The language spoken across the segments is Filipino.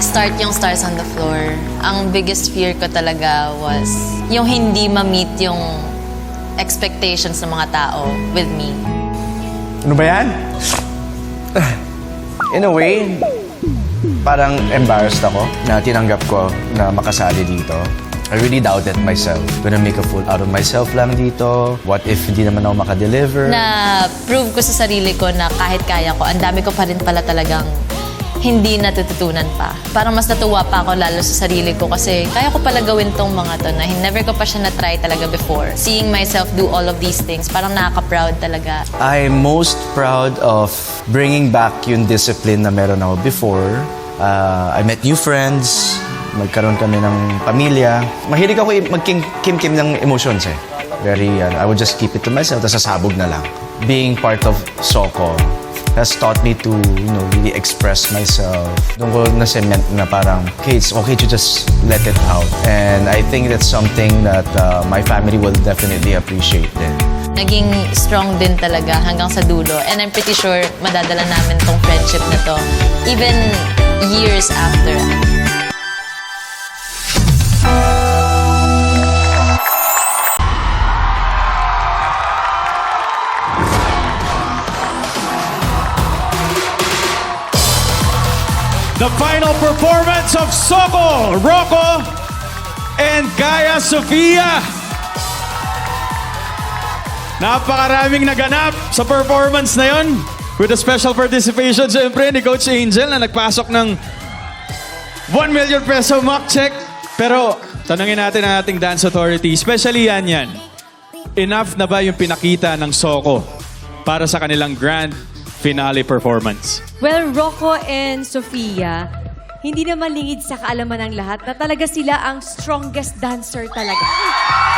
nag-start yung Stars on the Floor, ang biggest fear ko talaga was yung hindi ma-meet yung expectations ng mga tao with me. Ano ba yan? In a way, parang embarrassed ako na tinanggap ko na makasali dito. I really doubted myself. Gonna make a fool out of myself lang dito. What if hindi naman ako makadeliver? Na-prove ko sa sarili ko na kahit kaya ko, ang dami ko pa rin pala talagang hindi natututunan pa. Parang mas natuwa pa ako lalo sa sarili ko kasi kaya ko pala gawin tong mga to na never ko pa siya na-try talaga before. Seeing myself do all of these things, parang nakaka-proud talaga. I'm most proud of bringing back yung discipline na meron ako before. I met new friends. Magkaroon kami ng pamilya. Mahilig ako mag-kim-kim ng emotions eh. I would just keep it to myself, tapos sasabog na lang. Being part of Soko has taught me to, really express myself. Doon ko na-cement na parang, okay, it's okay to just let it out. And I think that's something that my family will definitely appreciate din. Naging strong din talaga hanggang sa dulo. And I'm pretty sure madadala namin tong friendship na to even years after. The final performance of Soko, Rocco, and Gaia Sofia. Napakaraming naganap sa performance na yon. With a special participation, siyempre, ni Coach Angel na nagpasok ng 1 million peso mock check. Pero, tanungin natin ang ating dance authority, especially yan. Enough na ba yung pinakita ng Soko para sa kanilang grand finale performance? Well, Rocco and Sofia, hindi naman lingid sa kaalaman ng lahat na talaga sila ang strongest dancer talaga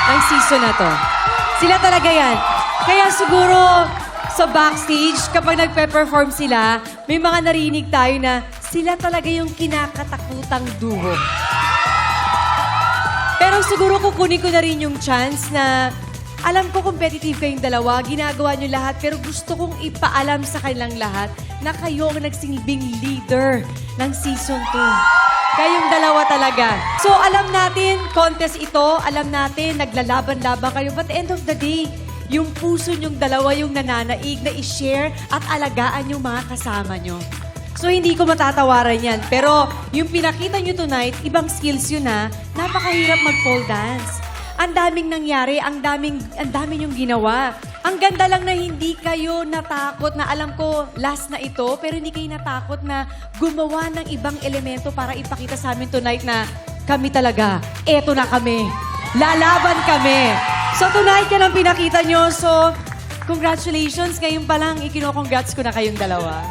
ng season na to. Sila talaga yan. Kaya siguro sa backstage, kapag nagpe-perform sila, may mga narinig tayo na sila talaga yung kinakatakutang duo. Pero siguro kukunin ko na rin yung chance na alam ko competitive kayong dalawa, ginagawa nyo lahat, pero gusto kong ipaalam sa kanilang lahat na kayo ang nagsilbing leader ng Season 2. Kayong dalawa talaga. So alam natin, contest ito, alam natin, naglalaban-laban kayo. But at the end of the day, yung puso nyong dalawa yung nananaig na i-share at alagaan yung mga kasama nyo. So hindi ko matatawaran yan. Pero yung pinakita nyo tonight, ibang skills yun ha. Napakahirap mag-pole dance. Ang daming nangyari, ang daming yung ginawa. Ang ganda lang na hindi kayo natakot na alam ko last na ito, pero hindi kayo natakot na gumawa ng ibang elemento para ipakita sa amin tonight na kami talaga, eto na kami. Lalaban kami. So tonight yan ang pinakita nyo. So congratulations, ngayon pa lang ikino-congrats ko na kayong dalawa.